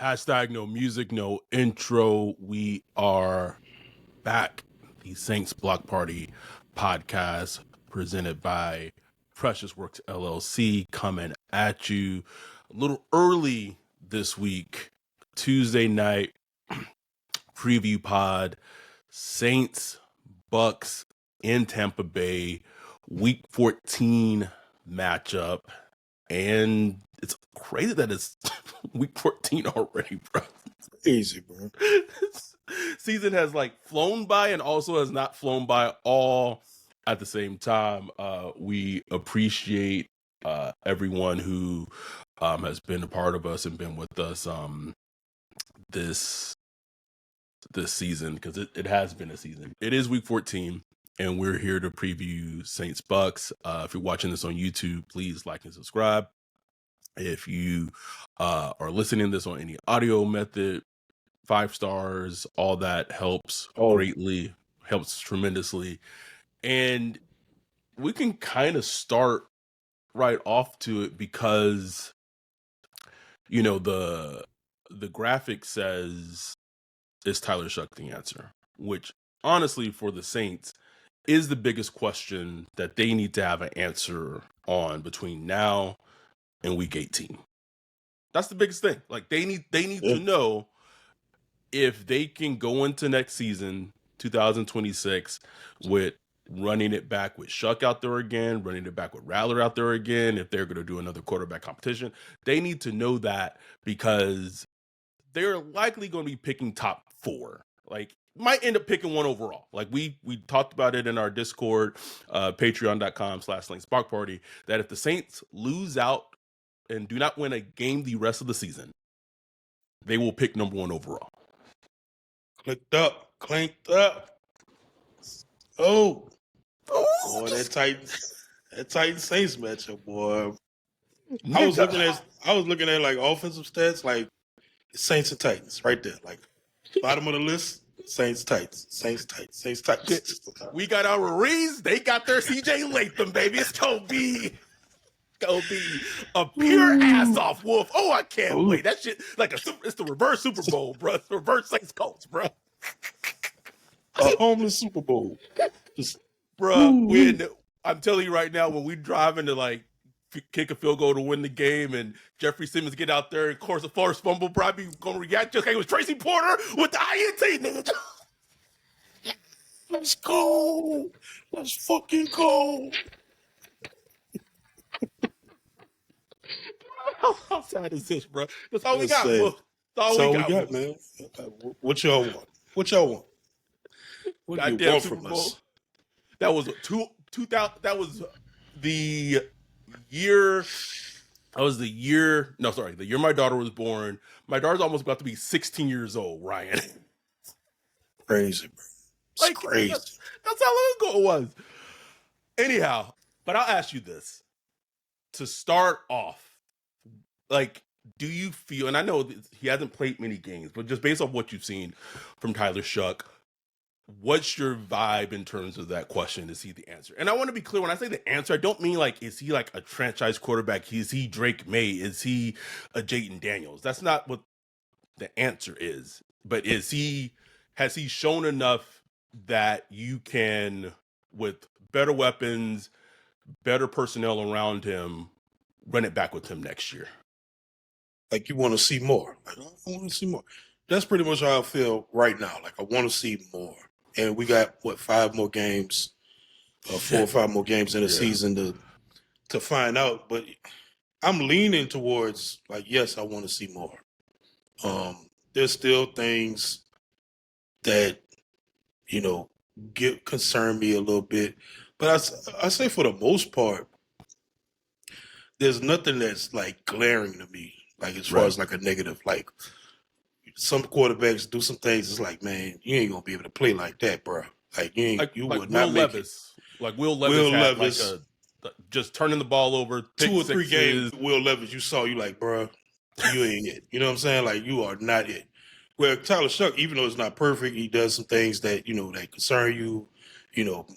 Hashtag no music, no intro. We are back. The Saints Block Party podcast presented by Precious Works LLC coming at you a little early this week. Tuesday night preview pod. Saints Bucs in Tampa Bay. Week 14 matchup. And it's crazy that it's week 14 already, bro. Easy, bro. Season has flown by and also has not flown by all at the same time. We appreciate everyone who has been a part of us and been with us this season, because it has been a season. It is week 14. And we're here to preview Saints Bucs. If you're watching this on YouTube, please like and subscribe. If you are listening to this on any audio method, 5 stars, all that helps greatly, helps tremendously. And we can kind of start right off to it because, you know, the graphic says, is Tyler Shough the answer? Which, honestly, for the Saints, is the biggest question that they need to have an answer on between now and week 18. That's the biggest thing. They need to know if they can go into next season, 2026, with running it back with Shough out there again, running it back with Rattler out there again, if they're going to do another quarterback competition. They need to know that because they're likely going to be picking top 4. Might end up picking one overall. We talked about it in our Discord, patreon.com/SaintsBlockParty, that if the Saints lose out and do not win a game the rest of the season, they will pick number 1 overall. Clanked up. Oh, boy, that Titans Saints matchup, boy. I was looking at offensive stats, Saints and Titans right there, bottom of the list. Saints Titans. We got our Ruiz. They got their CJ Latham, baby. It's gonna be a pure ass off wolf. Oh, I can't wait. That shit it's the reverse Super Bowl, bro. Reverse Saints Colts, bro. A homeless Super Bowl, bro. I'm telling you right now, when we drive into kick a field goal to win the game, and Jeffrey Simmons get out there and course a forced fumble, probably gonna react just like it was Tracy Porter with the INT, nigga. Let's go. Let's fucking go. How sad is this, bro? That's all we got, bro. That's all we got, man. What y'all want? What do you want from us? That was 2000. That was the year. The year my daughter was born. My daughter's almost about to be 16 years old, Ryan. Crazy, bro. It's crazy. That's how long ago it was. Anyhow, but I'll ask you this. To start off, do you feel, and I know he hasn't played many games, but just based off what you've seen from Tyler Shough, what's your vibe in terms of that question? Is he the answer? And I want to be clear, when I say the answer, I don't mean is he a franchise quarterback? Is he Drake May? Is he a Jayden Daniels? That's not what the answer is. But has he shown enough that you can, with better weapons, better personnel around him, run it back with him next year? You want to see more. I want to see more. That's pretty much how I feel right now. I want to see more. And we got, 5 more games, 4 or 5 more games in the season to find out. But I'm leaning towards, yes, I want to see more. There's still things that, concern me a little bit. But I say for the most part, there's nothing that's, glaring to me, as far as, a negative. Some quarterbacks do some things. It's man, you ain't gonna be able to play like that, bro. You would not make it. Will Levis had just turning the ball over 2 or 3 games. Will Levis, you saw, bro, you ain't it. You know what I'm saying? You are not it. Where Tyler Shough, even though it's not perfect, he does some things that that concern you.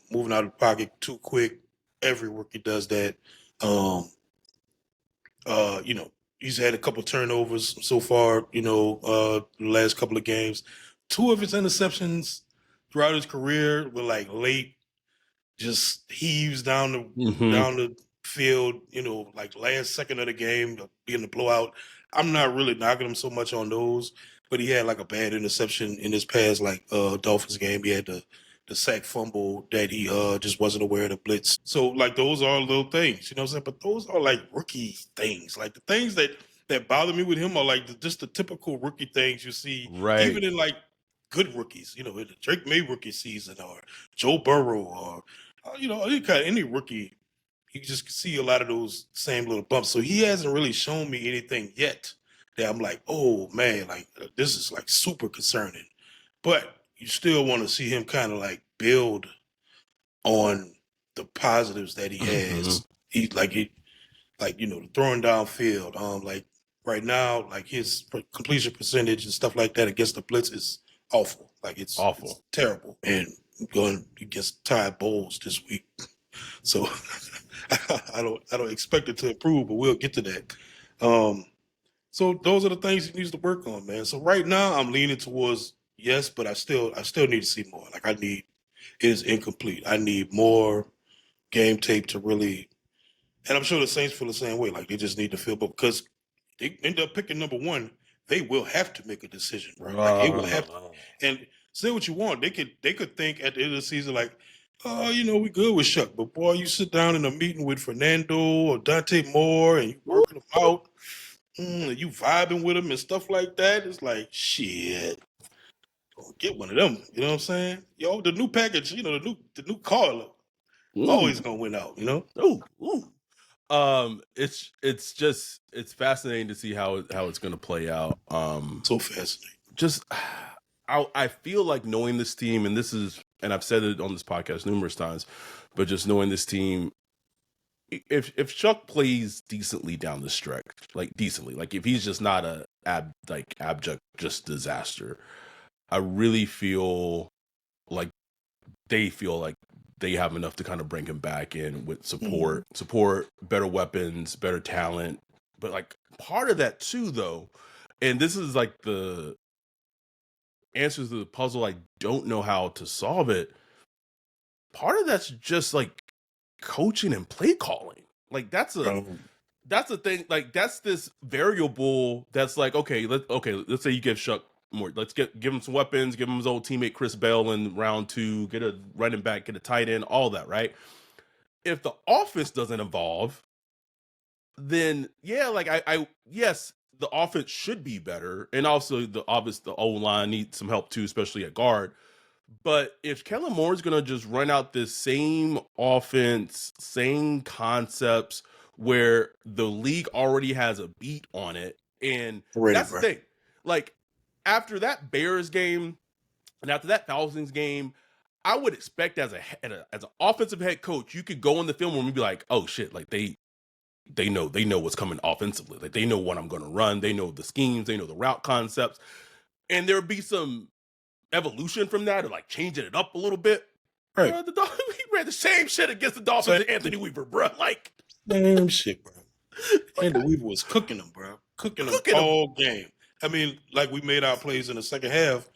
Moving out of the pocket too quick. Every rookie does that. he's had a couple turnovers so far, the last couple of games. Two of his interceptions throughout his career were like late, just heaves down the field, like last second of the game, being the blowout. I'm not really knocking him so much on those, but he had like a bad interception in his past Dolphins game. He had the sack fumble that he just wasn't aware of the blitz. So like those are little things, you know what I'm saying? But those are like rookie things. Like the things that bother me with him are like just the typical rookie things you see, Right. even in like good rookies, in the Drake May rookie season or Joe Burrow or any rookie. You just see a lot of those same little bumps. So he hasn't really shown me anything yet that I'm like, oh man, like this is like super concerning. But you still want to see him kind of like build on the positives that he has. He throwing downfield. Like right now, like his completion percentage and stuff like that against the blitz is awful. Like it's awful, it's terrible. And going against Ty Bowles this week, so I don't expect it to improve, but we'll get to that. So those are the things he needs to work on, man. So right now I'm leaning towards yes, but I still need to see more. Like it is incomplete. I need more game tape to really, and I'm sure the Saints feel the same way. Like they just need to feel, but because they end up picking number one, they will have to make a decision, bro. Like it will have to. And say what you want. They could think at the end of the season like, oh, we good with Shough. But boy, you sit down in a meeting with Fernando or Dante Moore and you working them out, you vibing with them and stuff like that. It's like shit. Get one of them. You know what I'm saying? Yo, the new package. The new car always gonna win out. It's fascinating to see how it's going to play out. So fascinating. Just I feel like knowing this team, and I've said it on this podcast numerous times, but just knowing this team, if Shough plays decently down the stretch, like decently, like if he's just not a abject just disaster, I really feel like they have enough to kind of bring him back in with support, better weapons, better talent. But like part of that too, though, and this is like the answers to the puzzle. I don't know how to solve it. Part of that's just like coaching and play calling. Like that's a thing. Like that's this variable that's like, okay, let's say you give Shough more. Let's give him some weapons, give him his old teammate Chris Bell in round 2, get a running back, get a tight end, all that, right? If the offense doesn't evolve, then yeah, like yes, the offense should be better, and also the O-line needs some help too, especially at guard. But if Kellen Moore is gonna just run out this same offense, same concepts, where the league already has a beat on it, and that's the thing. Like after that Bears game and after that Falcons game, I would expect as an offensive head coach, you could go in the film room and be like, oh shit, like they know what's coming offensively. Like they know what I'm going to run. They know the schemes. They know the route concepts, and there'll be some evolution from that, or like changing it up a little bit. Right. He ran the same shit against the Dolphins and Anthony Weaver, bro. Like same shit, bro. Anthony Weaver was cooking them, bro. Cooking them all game. I mean, like we made our plays in the second half,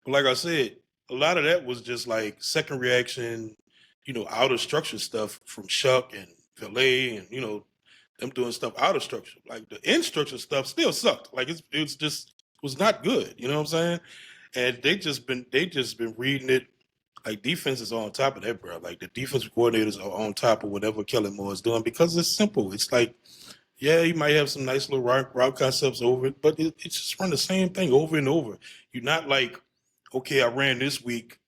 but like I said, a lot of that was just like second reaction, out of structure stuff from Shough and Valet and them doing stuff out of structure. Like the in structure stuff still sucked. Like it's just was not good. You know what I'm saying? And they just been reading it. Like defense is on top of that, bro. Like the defensive coordinators are on top of whatever Kellen Moore is doing because it's simple. It's like, yeah, you might have some nice little route concepts over it, but it's just run the same thing over and over. You're not like, okay, I ran this week,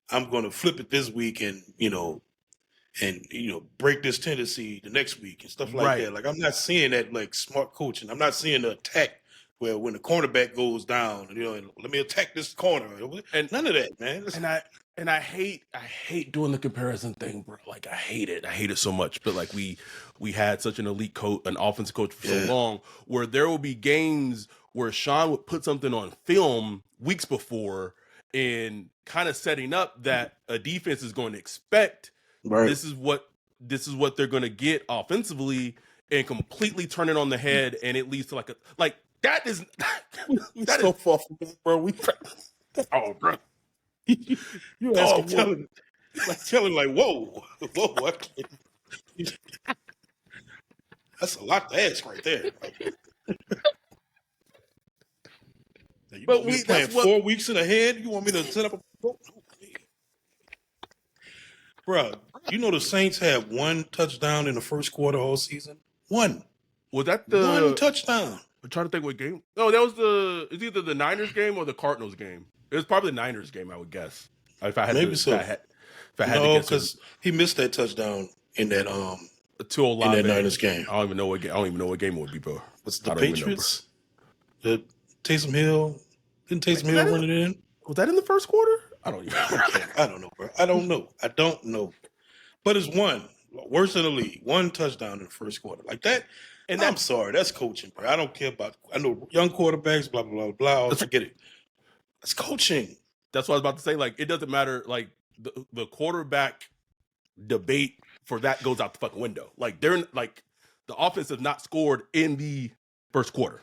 I'm going to flip it this week and break this tendency the next week and stuff like that. Like I'm not seeing that like smart coaching. I'm not seeing the attack where when the cornerback goes down, and let me attack this corner. And none of that, man. And I hate doing the comparison thing, bro. Like I hate it so much. But like we had such an elite coach, an offensive coach for so long, where there will be games where Sean would put something on film weeks before and kind of setting up that a defense is going to expect this is what they're going to get offensively, and completely turn it on the head, and it leads to like that is We that so is far from that, bro. oh bro. You asking Kellen like, whoa, I can't. That's a lot to ask right there. Now, you But want me to plan that's what 4 weeks in ahead? You want me to set up a bro? You know the Saints had one touchdown in the first quarter all season. One was that touchdown. I'm trying to think what game. No, that was it's either the Niners game or the Cardinals game. It was probably the Niners game, I would guess. If I had Maybe to, so. if I had to No, guess, because he missed that touchdown in that to Olave. Niners game. I don't even know what game. I don't even know what game it would be, bro. Was it the Patriots? The Taysom Hill didn't Taysom Hill run it in? Was that in the first quarter? I don't even. I don't know, bro. I don't know. But it's one worse in the league. One touchdown in the first quarter like that. And I'm sorry, that's coaching, bro. I don't care about. I know young quarterbacks, blah blah blah blah. I get it. That's coaching. That's what I was about to say. Like, it doesn't matter. Like the quarterback debate for that goes out the fucking window. Like they're like the offense has not scored in the first quarter.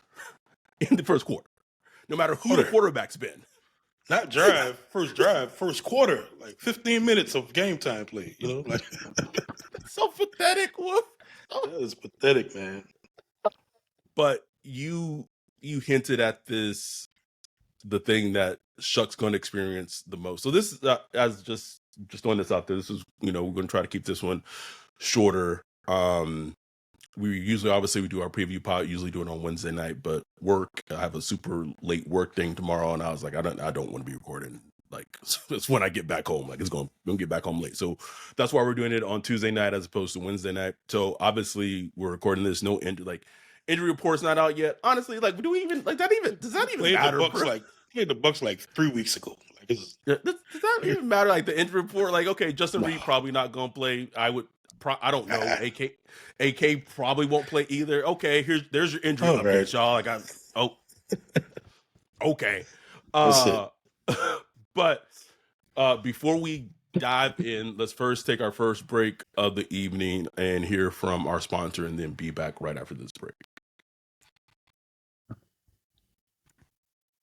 In the first quarter, no matter who the quarterback's been. Not drive, first quarter, like 15 minutes of game time play. You know, like so pathetic, Wolf. That is pathetic, man. But you hinted at this, the thing that Shough's going to experience the most. So this is as just throwing this out there. This is we're going to try to keep this one shorter. We usually obviously we do our preview pod. Usually do it on Wednesday night, but work. I have a super late work thing tomorrow, and I was like, I don't want to be recording. Like it's when I get back home. Like it's going to get back home late. So that's why we're doing it on Tuesday night as opposed to Wednesday night. So obviously we're recording this. No injury report's not out yet. Honestly, like do we even like that? Even does that even matter? Played the Bucs like 3 weeks ago. Like does that even matter? Like the injury report? Like okay, Justin Reed probably not going to play. I don't know. AK probably won't play either. Okay, there's your injury update, y'all. Okay. But before we dive in, let's first take our first break of the evening and hear from our sponsor, and then be back right after this break.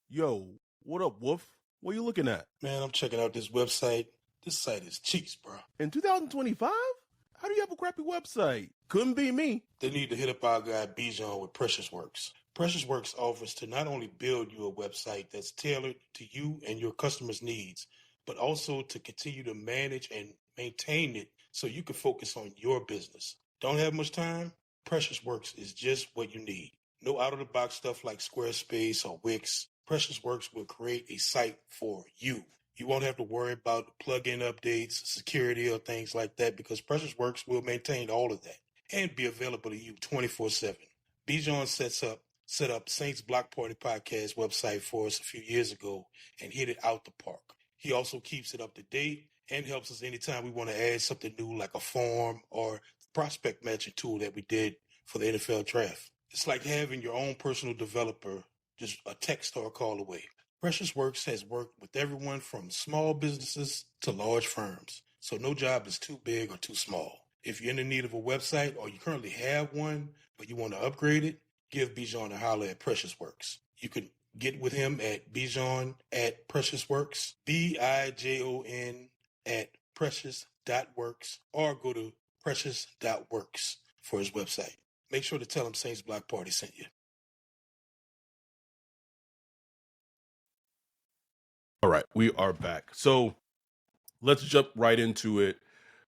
Yo, what up, Wolf? What are you looking at? Man, I'm checking out this website. This site is cheeks, bro. In 2025? How do you have a crappy website? Couldn't be me. They need to hit up our guy Bijan with Precious Works. Precious Works offers to not only build you a website that's tailored to you and your customers' needs, but also to continue to manage and maintain it so you can focus on your business. Don't have much time? Precious Works is just what you need. No out-of-the-box stuff like Squarespace or Wix. Precious Works will create a site for you. You won't have to worry about plug-in updates, security, or things like that because Precious Works will maintain all of that and be available to you 24/7. Bijan set up Saints Block Party Podcast website for us a few years ago and hit it out the park. He also keeps it up to date and helps us anytime we want to add something new like a form or prospect matching tool that we did for the NFL draft. It's like having your own personal developer just a text or a call away. Precious Works has worked with everyone from small businesses to large firms, so no job is too big or too small. If you're in the need of a website or you currently have one, but you want to upgrade it, give Bijan a holler at Precious Works. You can get with him at Bijan at Precious Works, BIJON at precious.works, or go to precious.works for his website. Make sure to tell him Saints Block Party sent you. All right, we are back. So let's jump right into it.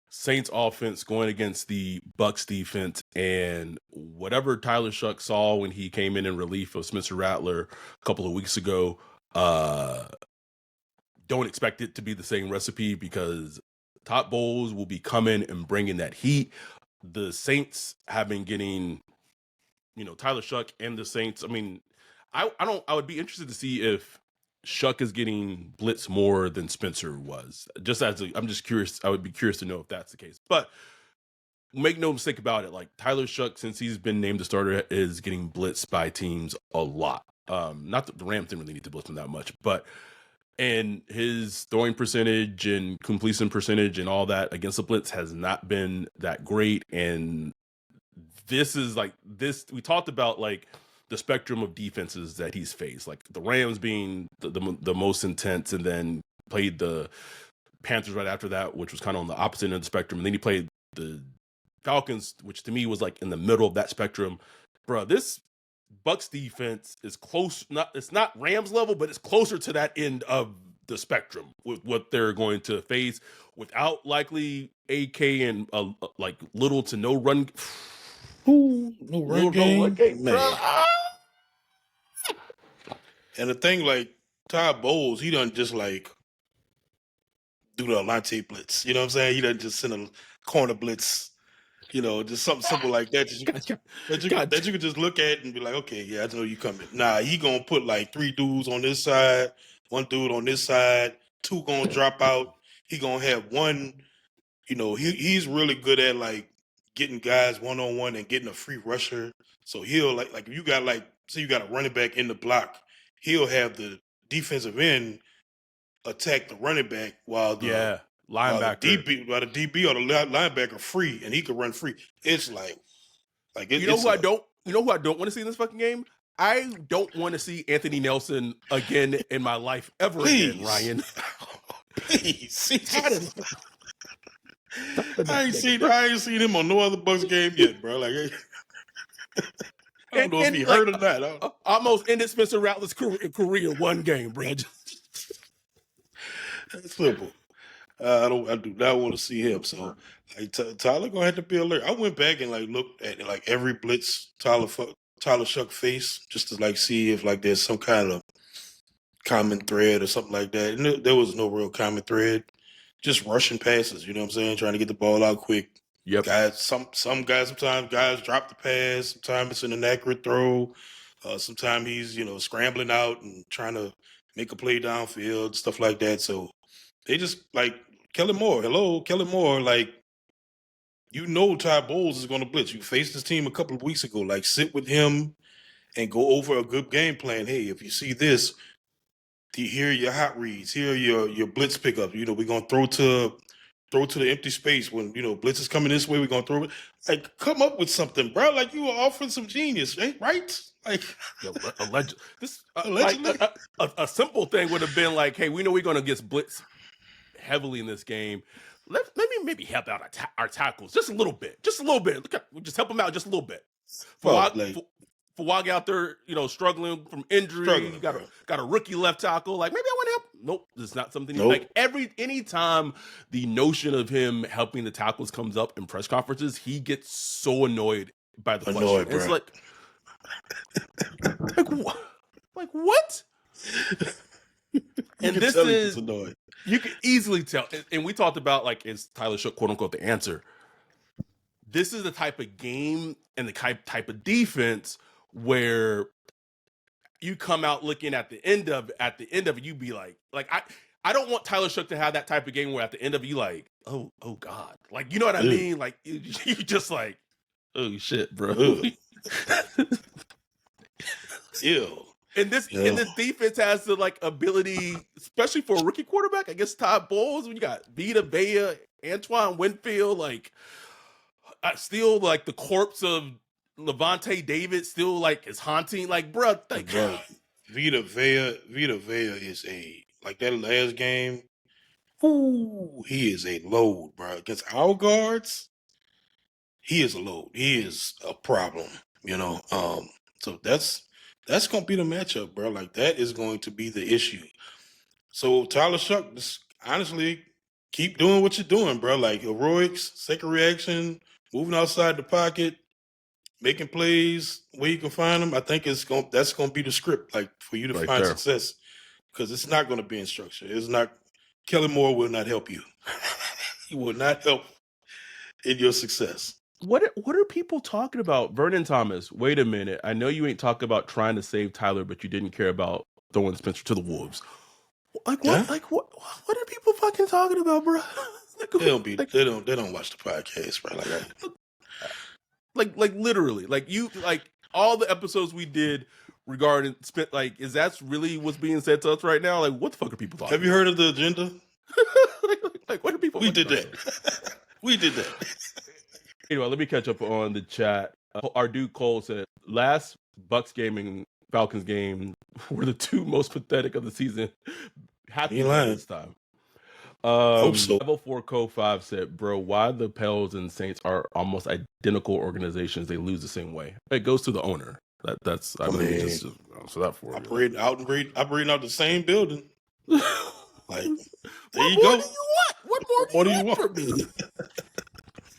Saints offense going against the Bucs defense, and whatever Tyler Shough saw when he came in relief of Spencer Rattler a couple of weeks ago, don't expect it to be the same recipe because Todd Bowles will be coming and bringing that heat. The Saints have been getting, Tyler Shough and the Saints. I mean, I would be interested to see if Shough is getting blitz more than Spencer was. I'm just curious. I would be curious to know if that's the case. But make no mistake about it. Like Tyler Shough, since he's been named the starter, is getting blitzed by teams a lot. Not that the Rams didn't really need to blitz him that much, and his throwing percentage and completion percentage and all that against the blitz has not been that great. And this is like this. We talked about like the spectrum of defenses that he's faced, like the Rams being the most intense, and then played the Panthers right after that, which was kind of on the opposite end of the spectrum. And then he played the Falcons, which to me was like in the middle of that spectrum. Bro, this Bucs defense is close. It's not Rams level, but it's closer to that end of the spectrum with what they're going to face without likely AK and like little to no run. Ooh, no run game, man. And the thing, like Ty Bowles, he done just like do the Alante blitz. You know what I'm saying? He done just send a corner blitz. You know, just something simple like that that you could just look at and be like, okay, yeah, I know you coming. Nah, he gonna put like 3 dudes on this side, 1 dude on this side, 2 gonna drop out. He gonna have 1. You know, he's really good at like getting guys one-on-one and getting a free rusher. So he'll like if you got like say you got a running back in the block, he'll have the defensive end attack the running back while the linebacker, while the DB or the linebacker free, and he could run free. It's like you know who I don't want to see in this fucking game. I don't want to see Anthony Nelson again in my life ever again, Ryan. Please, I ain't seen him on no other Bucs game yet, bro. Like, I don't know if he hurt or not. Almost ended Spencer Rattler's career 1 game, bro. That's simple. I do not want to see him. So, like, Tyler gonna have to be alert. I went back and like looked at like every blitz Tyler Shough face just to like see if like there's some kind of common thread or something like that. And there was no real common thread. Just rushing passes, you know what I'm saying? Trying to get the ball out quick. Yep. Guys, sometimes guys drop the pass. Sometimes it's an inaccurate throw. Sometimes he's, scrambling out and trying to make a play downfield, stuff like that. So they just like Kellen Moore. Hello, Kellen Moore. Like, Ty Bowles is going to blitz. You faced this team a couple of weeks ago. Like, sit with him and go over a good game plan. Hey, if you see this, here are your hot reads. Here are your blitz pickups. We're gonna throw to the empty space when blitz is coming this way. We're gonna throw it. Like, come up with something, bro. Like, you are offensive genius, right? Like, allegedly, a simple thing would have been like, hey, we know we're gonna get blitz heavily in this game. Let me maybe help out our tackles just a little bit. Just help them out just a little bit. Fawag out there, struggling from injury. You got a rookie left tackle. Like, maybe I want to help. Nope, it's not something. Like anytime the notion of him helping the tackles comes up in press conferences, he gets so annoyed by the question. It's like what? And this is annoyed. You can easily tell. And we talked about like, is Tyler Shough quote unquote the answer? This is the type of game and the type of defense where you come out looking at the end of it, you be like I don't want Tyler Shough to have that type of game where at the end of it, you like, oh God, like, you know what I mean? Like, you just like, oh shit, bro. Ew. And this defense has the like ability, especially for a rookie quarterback. I guess Ty Bowles, when you got Vita Vea, Antoine Winfield, like still like the corpse of Levante David still like is haunting. Like, bro, Vita Vea is like that last game. Ooh, he is a load, bro. Against our guards, he is a load. He is a problem, So that's gonna be the matchup, bro. Like, that is going to be the issue. So Tyler Shough, just honestly, keep doing what you're doing, bro. Like, heroics, second reaction, moving outside the pocket, making plays where you can find them. I think that's gonna be the script, like, for you to find success, because it's not going to be in structure. It's not. Kellen Moore will not help you. He will not help in your success. What are people talking about? Vernon Thomas, wait a minute. I know you ain't talking about trying to save Tyler, but you didn't care about throwing Spencer to the Wolves. Like, what? Yeah? Like, what are people fucking talking about, bro? They don't watch the podcast, bro. Like literally, like all the episodes we did regarding like, is that really what's being said to us right now? Like, what the fuck are people talking? Have you heard of the agenda? like what are people? We did that. We did that. Anyway, let me catch up on the chat. Our dude Cole said last Bucks game and Falcons game were the two most pathetic of the season. Happy this time. Hope so. Level 4 Co 5 said, "Bro, why the Pels and Saints are almost identical organizations? They lose the same way. It goes to the owner. That's I mean, just so that for operating out the same building. Like, there what you more go. do you want? What more do you want from me?"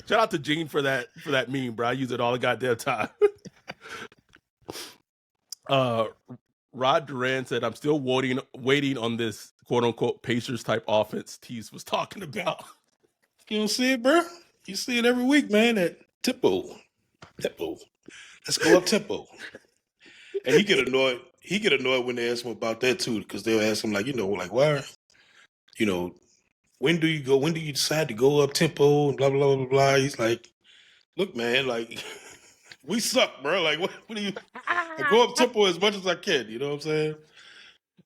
Shout out to Gene for that meme, bro. I use it all the goddamn time. Rod Duran said, "I'm still waiting on this quote unquote Pacers type offense Tease was talking about." You don't see it, bro? You see it every week, man. At tempo. Let's go up tempo. And he get annoyed. He get annoyed when they ask him about that too, because they'll ask him like, why, when do you decide to go up tempo and blah blah blah blah blah. He's like, look, man, like we suck, bro. Like what do you? I go up tempo as much as I can. You know what I'm saying?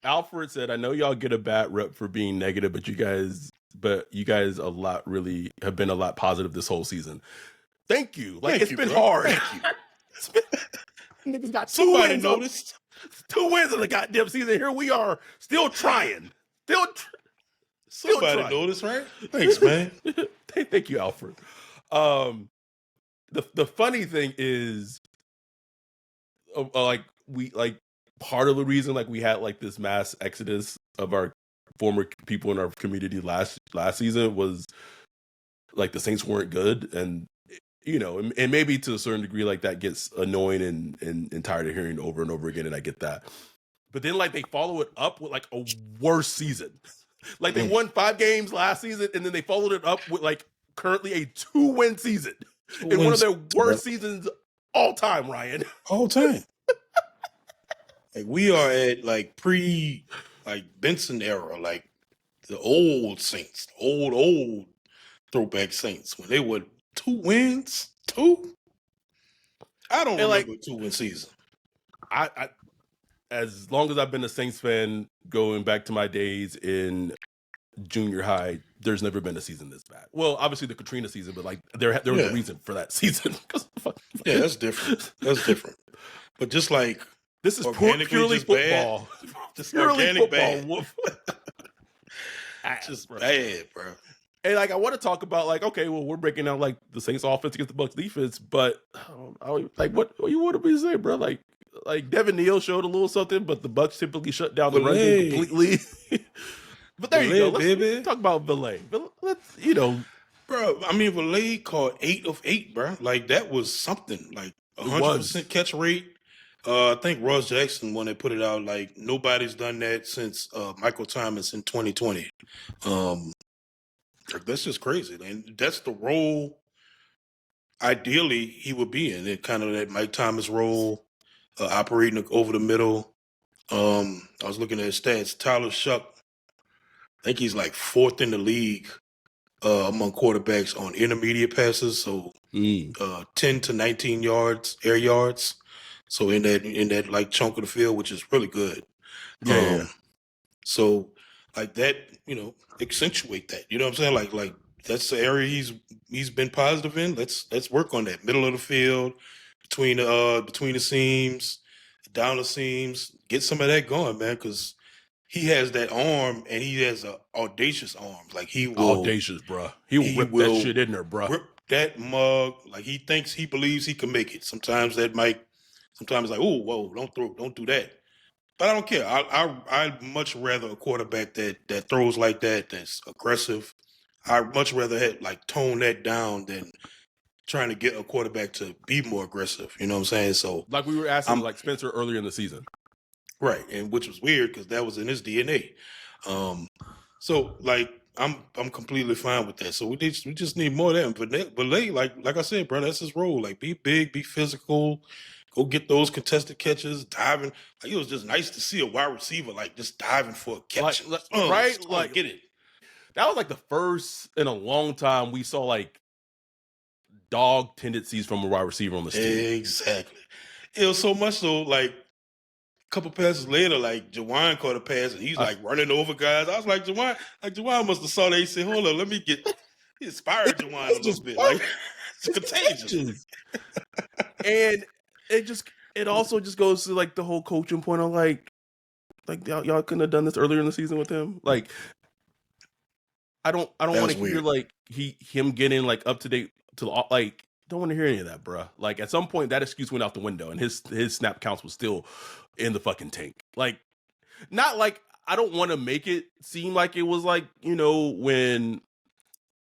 Alfred said, "I know y'all get a bad rep for being negative, but you guys have been a lot positive this whole season. Thank you. Like it's been hard. Thank you. Niggas got somebody noticed 2 wins in the goddamn season. Here we are, still trying. Somebody noticed, right? Thanks, man. Thank you, Alfred. The funny thing is, part of the reason we had this mass exodus of our former people in our community last season was the Saints weren't good, and and maybe to a certain degree that gets annoying and tired of hearing over and over again, and I get that. But then they follow it up with a worse season. They won 5 games last season, and then they followed it up with currently a 2-win season in one of their worst seasons all time, Ryan. All time. We are at pre Benson era, the old Saints, old throwback Saints when they were 2 wins. 2? I don't remember a 2-win season. I as long as I've been a Saints fan, going back to my days in junior high, there's never been a season this bad. Well, obviously the Katrina season, but there was a reason for that season. Yeah, that's different. But just this is purely football. Just purely organic football. Bad. Just bad, bro. And I want to talk about okay, well, we're breaking down the Saints offense against the Bucs defense, but what you want me to say, bro? Devin Neal showed a little something, but the Bucs typically shut down the run game completely. But there you go. Let's talk about Valet. Let's bro. I mean, Valet caught 8 of 8, bro. That was something. 100% catch rate. I think Ross Jackson, when they put it out, nobody's done that since Michael Thomas in 2020. That's just crazy, and that's the role ideally he would be in. It kind of that Mike Thomas role, operating over the middle. I was looking at his stats. Tyler Shough, I think he's 4th in the league among quarterbacks on intermediate passes, so 10 to 19 yards, air yards. So in that chunk of the field, which is really good. Yeah. So that, accentuate that. You know what I'm saying? That's the area he's been positive in. Let's work on that middle of the field, between the seams, down the seams. Get some of that going, man, because he has that arm, and he has an audacious arm. He will audacious, bro. He will rip that shit in there, bro. Rip that mug. He believes he can make it. Sometimes it's oh, whoa, don't do that. But I don't care. I'd much rather a quarterback that throws like that, that's aggressive. I'd much rather tone that down than trying to get a quarterback to be more aggressive. You know what I'm saying? So we were asking Spencer earlier in the season. Right, and which was weird because that was in his DNA. So I'm completely fine with that. So we just need more of that. But like I said, bro, that's his role. Be big, be physical, go get those contested catches, diving. It was just nice to see a wide receiver just diving for a catch. Right? Get it. That was the first in a long time we saw dog tendencies from a wide receiver on the team. Exactly. It was so much so a couple passes later, Jawan caught a pass and he's running over guys. I was like, Jawan must have saw that. He said, hold on, let me get. He inspired Jawan a little bit. It's contagious. And it also just goes to like the whole coaching point of like y'all couldn't have done this earlier in the season with him. Like I don't want to hear like him getting like up to date to like don't want to hear any of that, bruh. Like at some point that excuse went out the window and his snap counts was still in the fucking tank. Like not like I don't want to make it seem like it was like, you know, when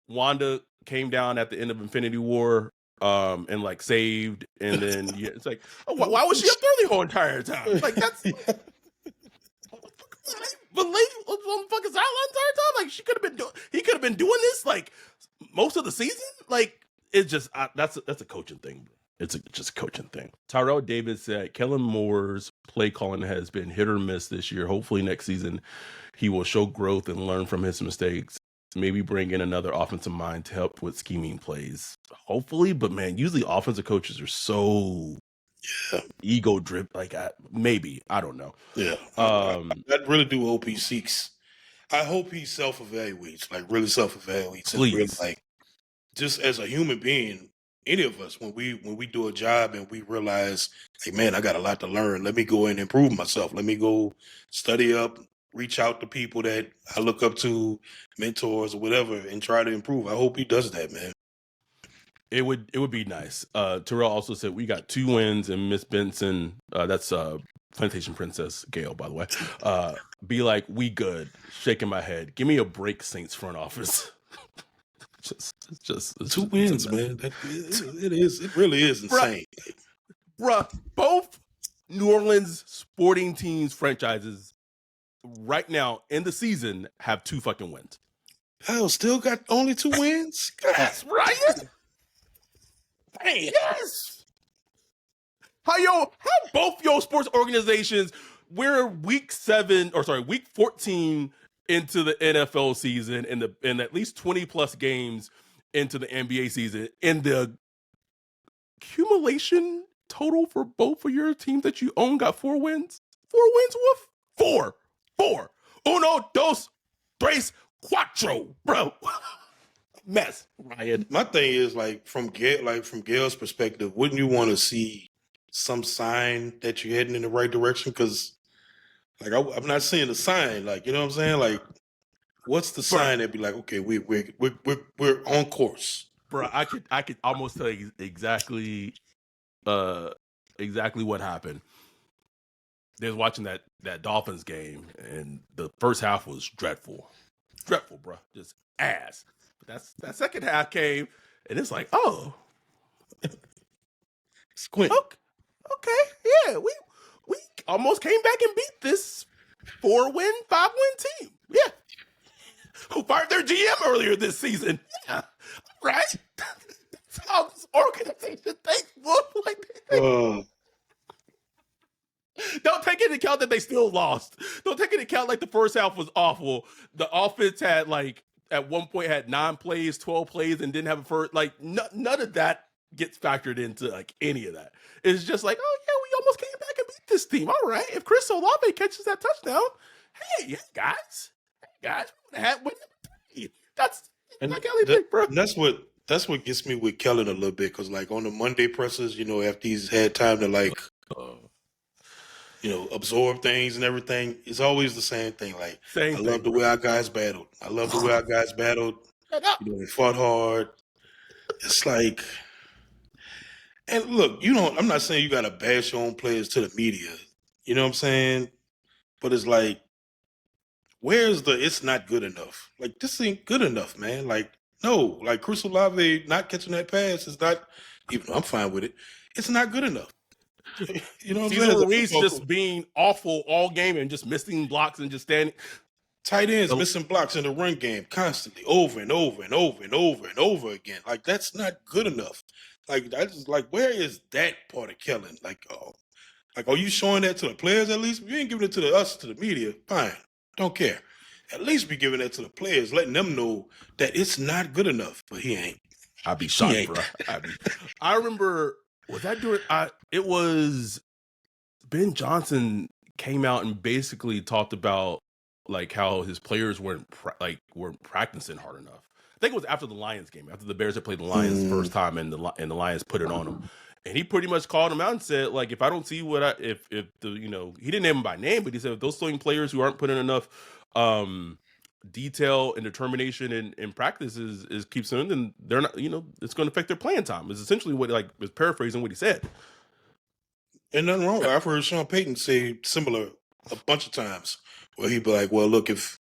Wanda came down at the end of Infinity War and like saved and then it's like, oh, why was she up there the whole entire time? Like that's but lady was on the fucking sideline the entire time. Like he could have been doing this like most of the season. Like it's just that's a coaching thing, bro. It's just a coaching thing. Tyrell Davis said Kellen Moore's play calling has been hit or miss this year. Hopefully next season he will show growth and learn from his mistakes. Maybe bring in another offensive mind to help with scheming plays. Hopefully, but man, usually offensive coaches are so ego drip. Like maybe I don't know. Yeah, I really do hope he seeks. I hope he self-evaluates, like really self-evaluates, and really, like just as a human being. Any of us, when we do a job and we realize, like, man, I got a lot to learn. Let me go and improve myself. Let me go study up, reach out to people that I look up to, mentors or whatever, and try to improve. I hope he does that, man. It would be nice. Terrell also said we got 2 wins, and Miss Benson, that's Plantation Princess Gail, by the way. Be like, we good. Shaking my head. Give me a break, Saints front office. It's 2 wins, man. It really is insane. Bruh, both New Orleans sporting teams franchises right now in the season have 2 fucking wins. Hell, still got only 2 wins? That's right. Hey, yes. How both your sports organizations, we're week 14 into the NFL season and at least 20 plus games into the NBA season, and the accumulation total for both of your teams that you own got 4 wins. 4 wins, Wolf? 4. Uno, dos, tres, cuatro, bro. Mess, Ryan. My thing is like from Gail's perspective, wouldn't you want to see some sign that you're heading in the right direction? Because like I'm not seeing the sign. Like, you know what I'm saying? Like, what's the sign that be like, okay, we're on course, bro? I could almost tell you exactly what happened. They was watching that Dolphins game, and the first half was dreadful, bro, just ass. But that second half came, and it's like, oh, squint. Okay, yeah, we almost came back and beat this 4-win, 5-win team. Yeah. Who fired their GM earlier this season. Yeah. Right? That's how this organization thinks, Wolf. Don't take into account that they still lost. Don't take into account like the first half was awful. The offense had like at one point had 9 plays, 12 plays, and didn't have a first. Like none of that gets factored into like any of that. It's just like, oh yeah, we almost came back and beat this team. All right, if Chris Olave catches that touchdown, hey guys, that's bro. And that's what gets me with Kellen a little bit, because like on the Monday pressers, you know, after he's had time to like, you know, absorb things and everything, it's always the same thing. Like, I love the way our guys battled. You know, they fought hard. It's like, and look, I'm not saying you got to bash your own players to the media. You know what I'm saying? But it's like, where's it's not good enough? Like, this ain't good enough, man. Like, no, like Chris Olave not catching that pass is not, even though I'm fine with it, it's not good enough. You know what I'm saying? Ruiz just being awful all game and just missing blocks and just standing. Tight ends missing blocks in the run game constantly, over and over and over and over and over again. Like, that's not good enough. Like, I just like, where is that part of Kellen? Like, are you showing that to the players at least? If you ain't giving it to us, to the media, fine. Don't care. At least be giving that to the players, letting them know that it's not good enough. But he ain't. I'd be shocked, bro. I remember, was that during, it was Ben Johnson came out and basically talked about like how his players weren't practicing hard enough. I think it was after the Lions game, after the Bears had played the Lions the first time, and the Lions put it on them. And he pretty much called him out and said, like, if I don't see if the, he didn't name him by name, but he said if those same players who aren't putting enough detail and determination in practice is keeps them, then they're not, it's going to affect their playing time. Is essentially what, like, is paraphrasing what he said. And nothing wrong. I've heard Sean Payton say similar a bunch of times, where he'd be like, "Well, look, if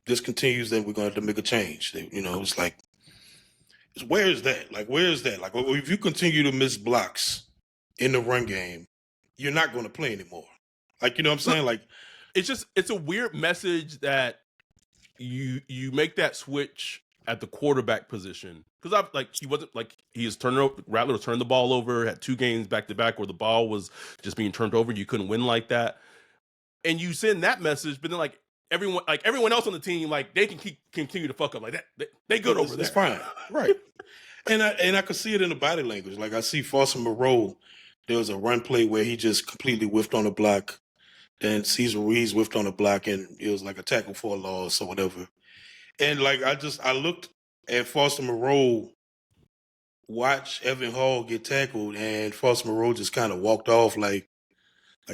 this continues, then we're going to have to make a change." It's like, where is that? Like, where is that? Like, if you continue to miss blocks in the run game, you're not going to play anymore. Like, you know what I'm saying? Like, it's a weird message that you make that switch at the quarterback position, because Rattler turned the ball over, had 2 games back to back where the ball was just being turned over and you couldn't win like that, and you send that message, but then like everyone else on the team, like, they can continue to fuck up like that. They good over there. It's fine, right? And I could see it in the body language. Like, I see Foster Moreau. There was a run play where he just completely whiffed on a block. Then Cesar Ruiz whiffed on a block, and it was like a tackle for a loss or whatever. And like, I looked at Foster Moreau watch Evan Hall get tackled, and Foster Moreau just kind of walked off like,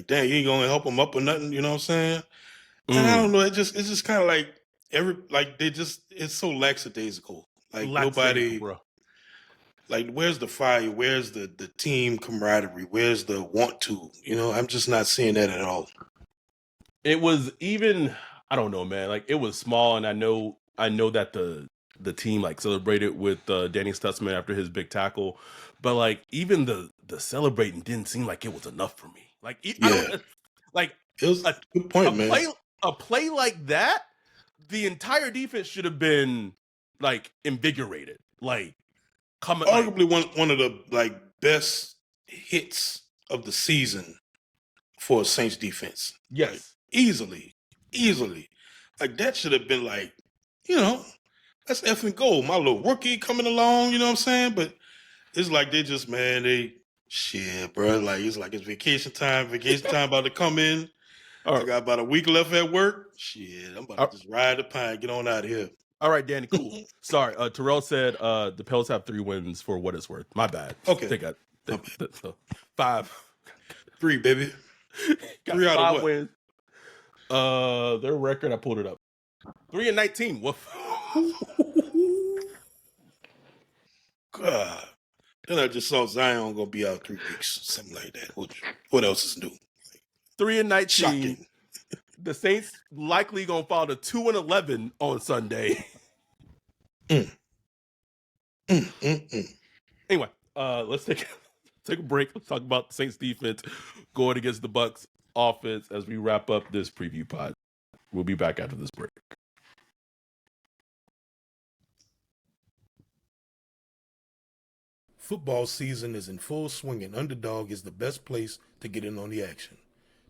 damn, you ain't gonna help him up or nothing. You know what I'm saying? And I don't know. It's just kind of like it's so lackadaisical. Like, nobody, bro. Like, where's the fire? Where's the team camaraderie? Where's the want to? I'm just not seeing that at all. It was even, I don't know, man. Like, it was small, and I know that the team like celebrated with Danny Stutzman after his big tackle, but like, even the celebrating didn't seem like it was enough for me. Like, it was a good point, man. A play like that, the entire defense should have been like invigorated, like coming. Arguably one of the like best hits of the season for a Saints defense. Yes, like, easily. Like, that should have been like, that's effing gold. My little rookie coming along, you know what I'm saying? But it's like they just, shit, bro. Like, it's like it's vacation time about to come in. I got about a week left at work. Shit, I'm about to just ride the pine, get on out of here. All right, Danny, cool. Sorry, Terrell said the Pels have 3 wins for what it's worth. My bad. Okay. They got 5. 3, baby. 3 out of what? Wins. Their record, I pulled it up. 3-19. Woof. God. Then I just saw Zion gonna be out 3 weeks, something like that. What else is new? 3-19. Shocking. The Saints likely gonna fall to 2-11 on Sunday. Anyway, let's take a break. Let's talk about the Saints defense going against the Bucs offense as we wrap up this preview pod. We'll be back after this break. Football season is in full swing, and Underdog is the best place to get in on the action.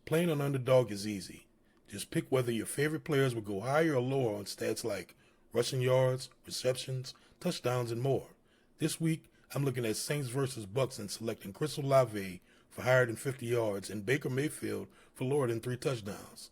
Playing on Underdog is easy. Just pick whether your favorite players will go higher or lower on stats like rushing yards, receptions, touchdowns, and more. This week, I'm looking at Saints versus Bucs and selecting Chris Olave for higher than 50 yards and Baker Mayfield for lower than 3 touchdowns.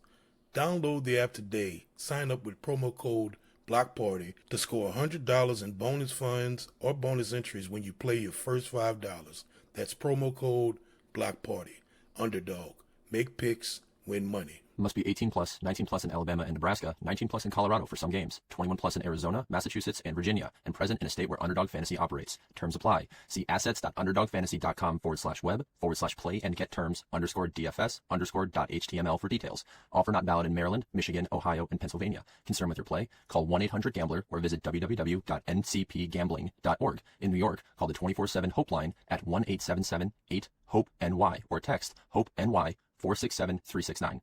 Download the app today. Sign up with promo code BLOCKPARTY to score $100 in bonus funds or bonus entries when you play your first $5. That's promo code BLOCKPARTY. Underdog. Make picks, win money. Must be 18 plus, 19 plus in Alabama and Nebraska, 19 plus in Colorado for some games, 21 plus in Arizona, Massachusetts, and Virginia, and present in a state where Underdog Fantasy operates. Terms apply. See assets.underdogfantasy.com/web/play and get terms _DFS_.html for details. Offer not valid in Maryland, Michigan, Ohio, and Pennsylvania. Concerned with your play? Call 1-800-GAMBLER or visit www.ncpgambling.org. In New York, call the 24/7 Hope line at 1-877-8-HOPE-NY or text HOPE-NY 467-369.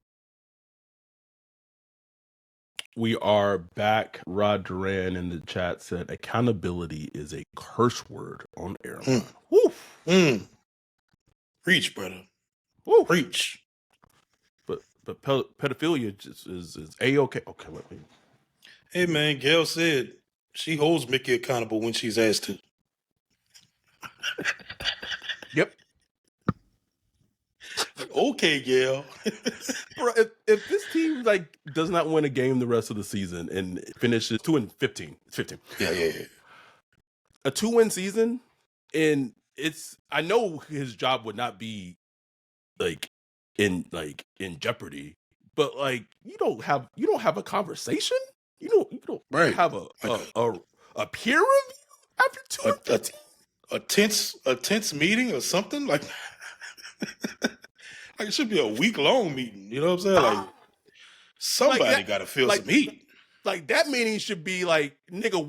We are back. Rod Duran in the chat said accountability is a curse word on airline. Preach, brother. Woo. Preach. But pedophilia just is A-okay. Okay, let me. Hey, man, Gail said she holds Mickey accountable when she's asked to. Yep. Okay, Gail. Bro, if this team does not win a game the rest of the season and finishes 2-15, it's 15. Yeah. A 2-win season, and I know his job would not be in jeopardy, but like you don't have a conversation. You don't Right. have a peer review after A, 2-15. a tense meeting or something like it should be a week long meeting. You know what I'm saying? Like somebody got to feel some heat. Like that meeting should be like, nigga,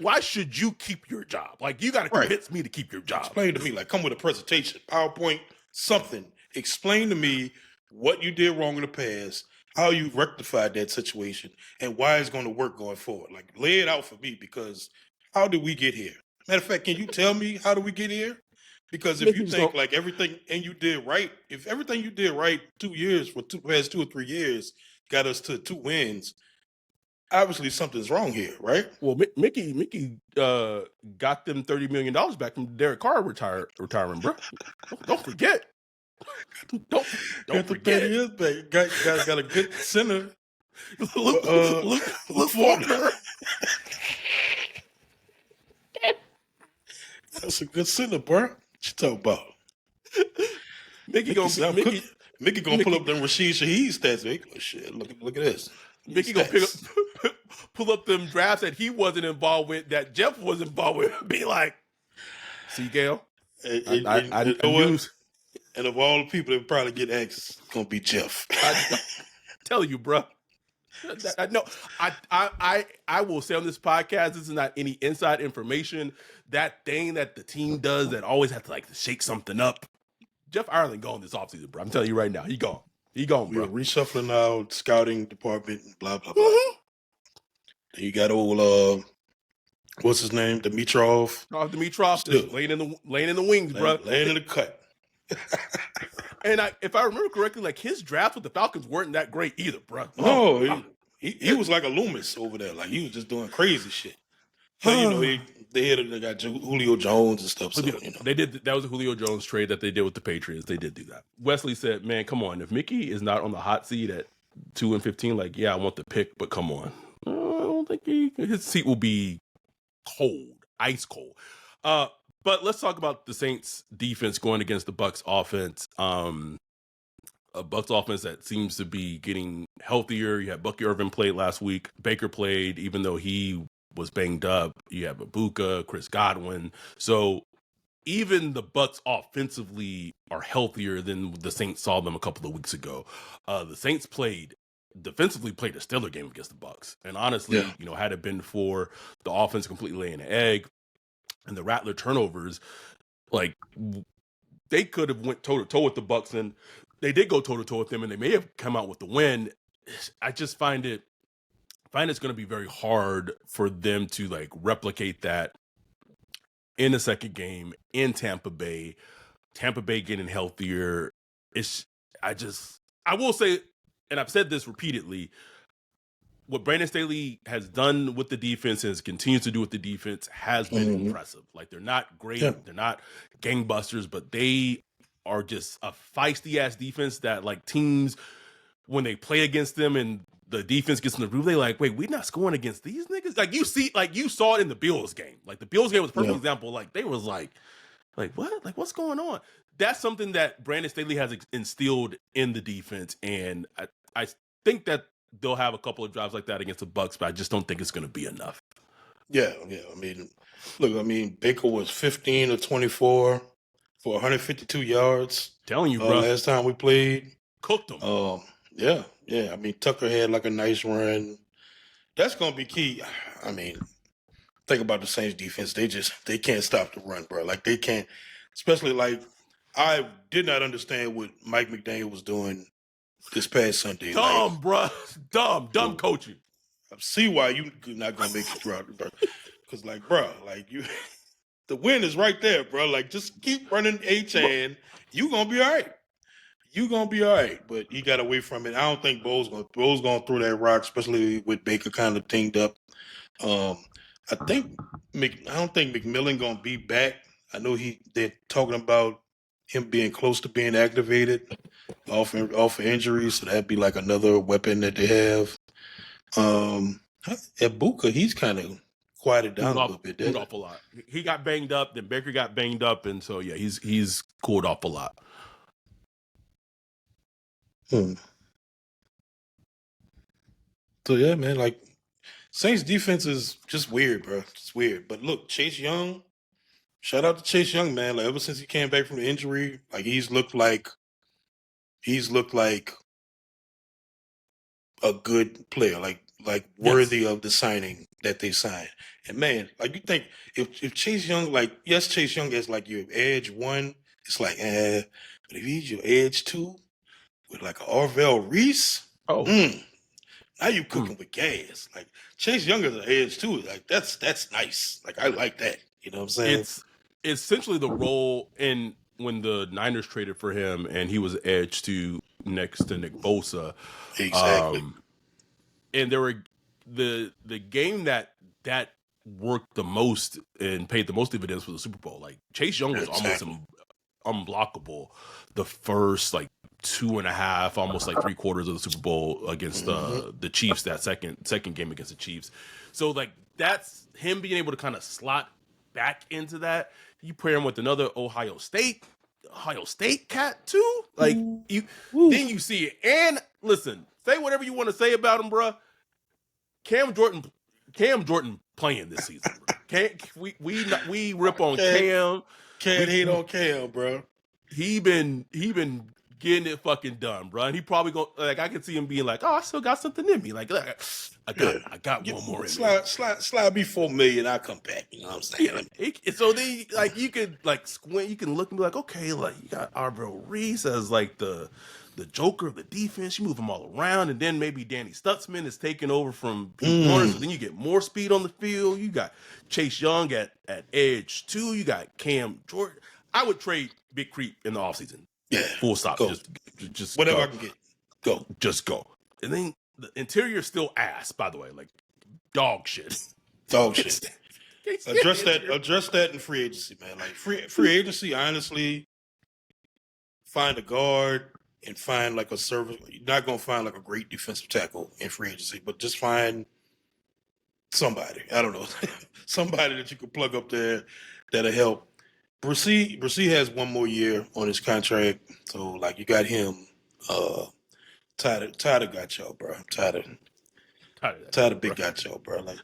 why should you keep your job? Like you got to convince me to keep your job. Explain to me, like come with a presentation, PowerPoint, something. Explain to me what you did wrong in the past, how you rectified that situation, and why it's going to work going forward. Like lay it out for me, because how did we get here? Matter of fact, can you tell me how did we get here? Because if you think like everything you did right, if everything you did right 2 years for past 2 or 3 years got us to 2 wins, obviously something's wrong here, right? Well, Mickey got them $30 million back from Derek Carr retiring, bro. Don't forget. Don't forget. Got a good center. Luke Faulkner. That's a good center, bro. What you talking about? Mickey gonna pull up them Rashid Shaheed stats. Oh, shit, look at this. Mickey gonna pull up them drafts that he wasn't involved with, that Jeff was involved with, and be like, "See, Gail, I knew." And of all the people that probably get X, it's gonna be Jeff. I tell you, bro. No, I will say on this podcast, this is not any inside information. That thing that the team does that always have to like shake something up. Jeff Ireland gone this offseason, bro. I'm telling you right now, he gone. He gone, bro. We're reshuffling our scouting department and blah blah blah. Mm-hmm. You got old what's his name? Dimitrov. Oh, Dimitrov still laying in the wings, bro. Laying in the cut. And if I remember correctly, like his drafts with the Falcons weren't that great either, bro. No, he was like a Loomis over there. Like he was just doing crazy shit. But they got Julio Jones and stuff. So, they did. That was a Julio Jones trade that they did with the Patriots. They did do that. Wesley said, "Man, come on. If Mickey is not on the hot seat at 2-15, like yeah, I want the pick, but come on. I don't think his seat will be cold, ice cold." But let's talk about the Saints defense going against the Bucs offense. A Bucs offense that seems to be getting healthier. You had Bucky Irvin played last week. Baker played, even though he was banged up. You have Ibuka, Chris Godwin. So even the Bucs offensively are healthier than the Saints saw them a couple of weeks ago. The Saints defensively played a stellar game against the Bucs. And honestly, had it been for the offense completely laying an egg and the Rattler turnovers, like they could have went toe to toe with the Bucs, and they did go toe to toe with them, and they may have come out with the win. I just find it's going to be very hard for them to like replicate that in the second game in Tampa Bay. Tampa Bay getting healthier. I will say, and I've said this repeatedly, what Brandon Staley has done with the defense and continues to do with the defense has been impressive. Like they're not great, they're not gangbusters, but they are just a feisty ass defense that like teams, when they play against them and the defense gets in the groove, they like, wait, we're not scoring against these niggas. Like you saw it in the Bills game. Like the Bills game was a perfect example. Like they was like what? Like what's going on? That's something that Brandon Staley has instilled in the defense, and I think that they'll have a couple of drives like that against the Bucs, but I just don't think it's going to be enough. Yeah. I mean, Baker was 15 or 24 for 152 yards. Telling you, bro. Last time we played, cooked them. Yeah. I mean, Tucker had like a nice run. That's going to be key. I mean, think about the Saints defense. They can't stop the run, bro. Like they can't. Especially like I did not understand what Mike McDaniel was doing this past Sunday. Dumb, bro. Dumb coaching. I see why you're not gonna make it throughout, bro. Because, like, bro, like the win is right there, bro. Like, just keep running H-hand. You gonna be all right. But you got away from it. I don't think Bo's gonna throw that rock, especially with Baker kind of dinged up. I don't think McMillan gonna be back. I know they're talking about him being close to being activated off of injury, so that'd be like another weapon that they have. Ibuka, he's kind of quieted down a Cooled little bit, didn't it? off a lot. He got banged up, then Baker got banged up, and so yeah, he's cooled off a lot. So yeah, man, like Saints defense is just weird, bro. It's weird. But look, Chase Young, shout out to Chase Young, man. Like ever since he came back from the injury, like he's looked like a good player, like worthy of the signing that they signed. And man, like you think if Chase Young, like yes, Chase Young is like your edge one, it's like but if he's your edge two with like a Arvell Reese, now you cooking with gas. Like Chase Young is an edge too. Like that's nice. Like I like that. You know what I'm saying? It's essentially the role in when the Niners traded for him, and he was edge to next to Nick Bosa. Exactly. And there were the game that worked the most and paid the most dividends for the Super Bowl. Like Chase Young was almost unblockable the first like 2.5, almost like 3/4 of the Super Bowl against the Chiefs, that second game against the Chiefs. So like that's him being able to kind of slot back into that. You pair him with another Ohio State cat too. Like then you see it. And listen, say whatever you want to say about him, bruh. Cam Jordan playing this season. Bro. We rip on Cam. Can't hate on Cam, bro. He been getting it fucking done, bro. And he probably go like I can see him being like, oh, I still got something in me. Like I got one more in me. Slide me $4 million, I'll come back. You know what I'm saying? So then like you could like squint, you can look and be like, okay, like you got Arvell Reese as like the joker of the defense. You move them all around, and then maybe Danny Stutzman is taking over from Pete Warner, so then you get more speed on the field. You got Chase Young at edge 2. You got Cam Jordan. I would trade Big Creep in the offseason. Yeah. Full stop. Go. Just whatever go. I can get. Go. Just go. And then the interior is still ass, by the way. Like dog shit. Dog shit. Address that in free agency, man. Like free agency, honestly, find a guard and find like a service. You're not gonna find like a great defensive tackle in free agency, but just find somebody. I don't know. Somebody that you can plug up there that'll help. Brissy has one more year on his contract, so like you got him. Tired of got y'all, bro. Tired of big got y'all, bro. Like,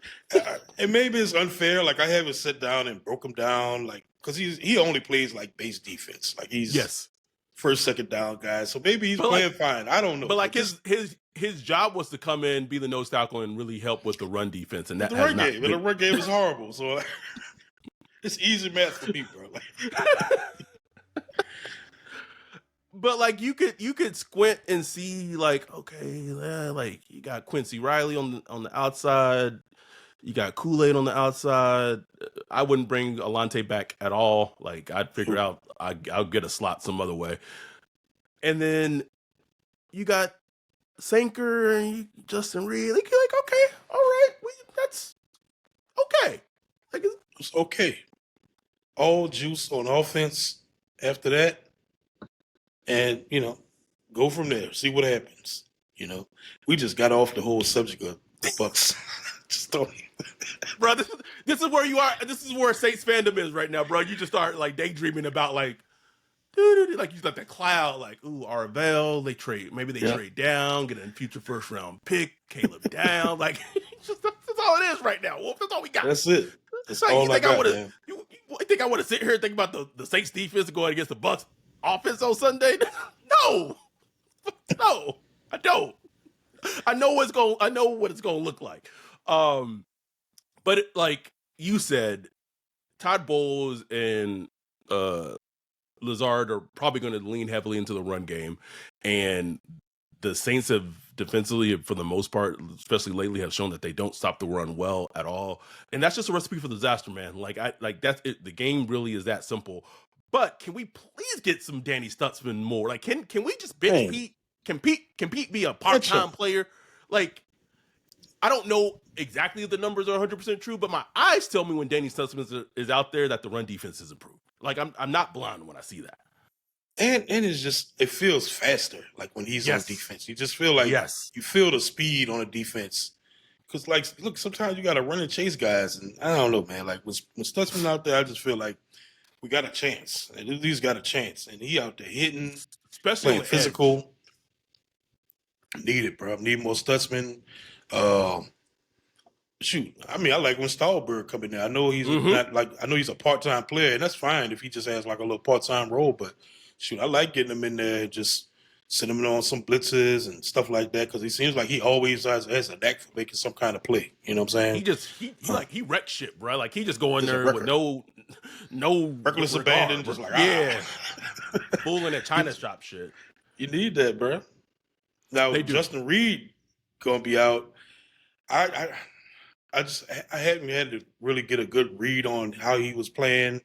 and maybe it's unfair. Like I haven't sat down and broke him down, like because he only plays like base defense. Like he's first, second down guy. So maybe he's playing fine. I don't know. But like his job was to come in, be the nose tackle, and really help with the run defense. And that the run game is horrible. So it's easy math for me, bro. But like you could squint and see like, okay, like you got Quincy Riley on the outside, you got Kool-Aid on the outside. I wouldn't bring Alante back at all. Like I'd figure out I'll get a slot some other way. And then you got Sanker and Justin Reed. Like you're like, okay, all right, that's okay. Like it's okay. All juice on offense after that. And, go from there. See what happens. We just got off the whole subject of the Bucs. Just don't. Bro, this is where you are. This is where Saints fandom is right now, bro. You just start like daydreaming about like you got that cloud, like, ooh, Arvell, they trade down, get a future first round pick, Caleb down. Like, that's all it is right now. Wolf, that's all we got. That's it. That's all I got. You think I want to sit here and think about the Saints defense going against the Bucs offense on Sunday? No, I don't. I know what it's gonna look like. But like you said, Todd Bowles and Lazard are probably going to lean heavily into the run game, and the Saints have defensively, for the most part, especially lately, have shown that they don't stop the run well at all, and that's just a recipe for disaster, man. Like that's it. The game really is that simple. But can we please get some Danny Stutzman more? Like, can we just bench Pete? Can Pete be a part-time player? Like, I don't know exactly if the numbers are 100% true, but my eyes tell me when Danny Stutzman is out there that the run defense is improved. Like, I'm not blind when I see that. And it's just, it feels faster. Like when he's on defense, you just feel like you feel the speed on a defense Because, like, look, sometimes you got to run and chase guys, and I don't know, man. Like, when Stutzman out there, I just feel like we got a chance. And he's got a chance, and he out there hitting, especially playing physical. Need it, bro. Need more Stutzman. Shoot, I mean, I like when Stahlberg come in there. I know he's not like, I know he's a part-time player, and that's fine if he just has like a little part-time role. But shoot, I like getting him in there and just sending him on some blitzes and stuff like that, because he seems like he always has a knack for making some kind of play. You know what I'm saying? He wrecked shit, bro. Like he just go in there with no reckless abandon, just like fooling at China shop shit. You need that, bro. Now Justin Reed gonna be out. I hadn't had to really get a good read on how he was playing.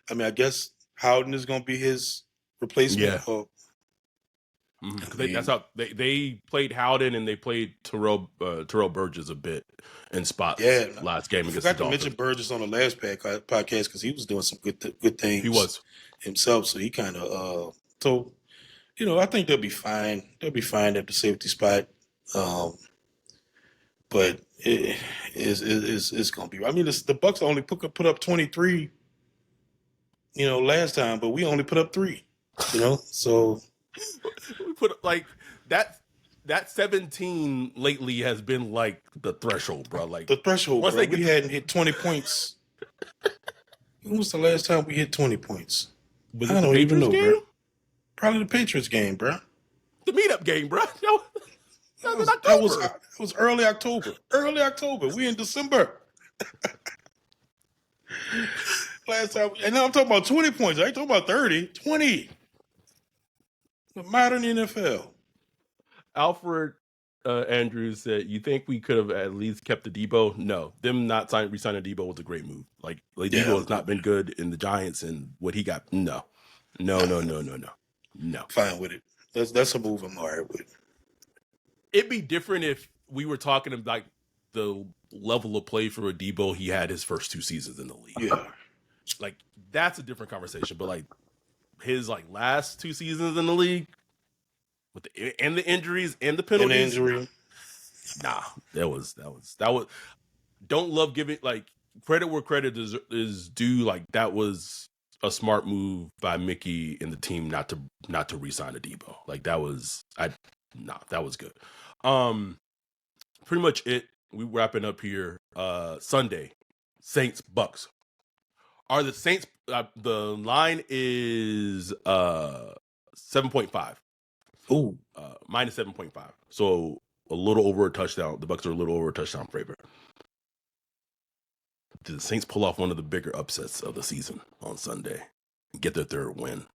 I mean, I guess Howden is gonna be his replacement. Yeah. That's how they played Howden, and they played Terrell Burgess a bit in spots. Yeah, last game against the Dolphins. I forgot to mention Burgess on the last podcast because he was doing some good things. He was himself, so he kind of I think they'll be fine. They'll be fine at the safety spot. But it's gonna be. I mean, the Bucs only put up 23. Last time, but we only put up 3. So. We put like that 17 lately has been like the threshold, bro. Like the threshold, bro. We hadn't hit 20 points. When was the last time we hit 20 points? I don't even know, bro. Probably the Patriots game, bro. The meetup game, bro. No, that was early October. Early October. We in December. Last time, and now I'm talking about 20 points. I ain't talking about 30. 20. The modern NFL. Alfred Andrews said, "You think we could have at least kept the Debo?" No, them not re-signing Debo was a great move. Like Debo has not been good in the Giants, and what he got. No. Fine with it. That's a move I'm all right with. It'd be different if we were talking about like the level of play for a Debo he had his first 2 seasons in the league. Yeah, like that's a different conversation. But like his like last 2 seasons in the league with the injuries and the penalties. That was. Don't love giving like credit where credit is due. Like that was a smart move by Mickey and the team not to re-sign a Debo. Like that was that was good. Pretty much it. We wrapping up here. Sunday, Saints Bucs. Are the Saints? The line is 7.5. Ooh, minus 7.5. So a little over a touchdown. The Bucs are a little over a touchdown favorite. Did the Saints pull off one of the bigger upsets of the season on Sunday and get their 3rd win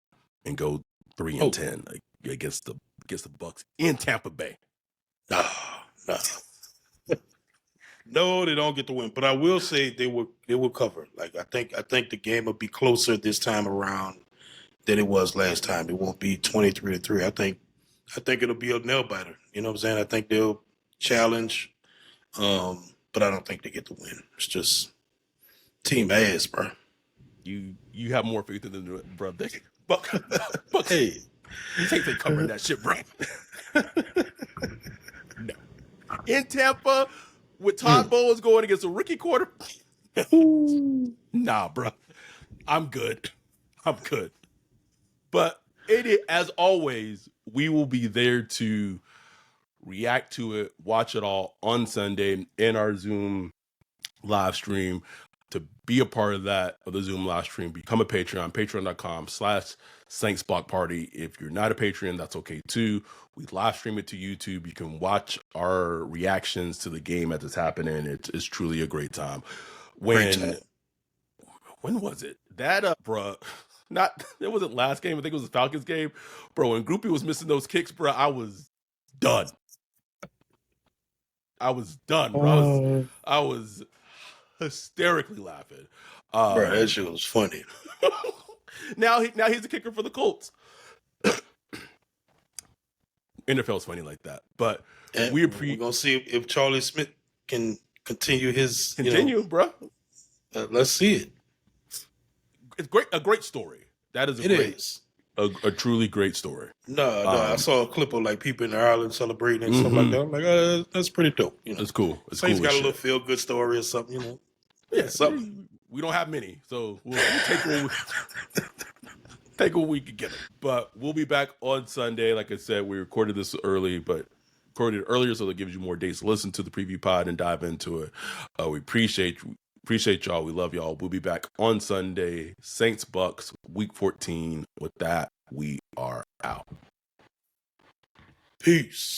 and go 3-10 against the Bucs in Tampa Bay? No. No, they don't get the win. But I will say they will cover. Like I think the game will be closer this time around than it was last time. It won't be 23-3. I think it'll be a nail biter. You know what I'm saying? I think they'll challenge, but I don't think they get the win. It's just team ass, bro. You have more faith in them, bro. Buck, hey, you think they covering that shit, bro? No. In Tampa, with Todd Bowles going against a rookie quarter, nah, bro. I'm good. But as always, we will be there to react to it, watch it all on Sunday in our Zoom live stream. To be a part of the Zoom live stream, become a Patreon, patreon.com/Saints Block Party. If you're not a Patreon, that's okay too. We live stream it to YouTube. You can watch our reactions to the game as it's happening. It's truly a great time. When was it? That bro. It wasn't last game. I think it was the Falcons game. Bro, when Groupie was missing those kicks, bro, I was done. Bro. I was hysterically laughing. Bro, that shit was funny. Now he's a kicker for the Colts. NFL's funny like that. But we're going to see if Charlie Smith can continue his... bro. Let's see it. It's great. A great story. That is It is. a truly great story. No, I saw a clip of like people in Ireland celebrating and stuff like that. I'm like, that's pretty dope. You know, It's cool. It's Saints cool got as a little shit. feel good story or something. You know, Yeah, something. we don't have many, so we'll take what we can get. But we'll be back on Sunday. Like I said, we recorded this early, but recorded it earlier, so that gives you more days to listen to the preview pod and dive into it. We appreciate y'all. We love y'all. We'll be back on Sunday. Saints Bucs, Week 14. With that, we are out. Peace.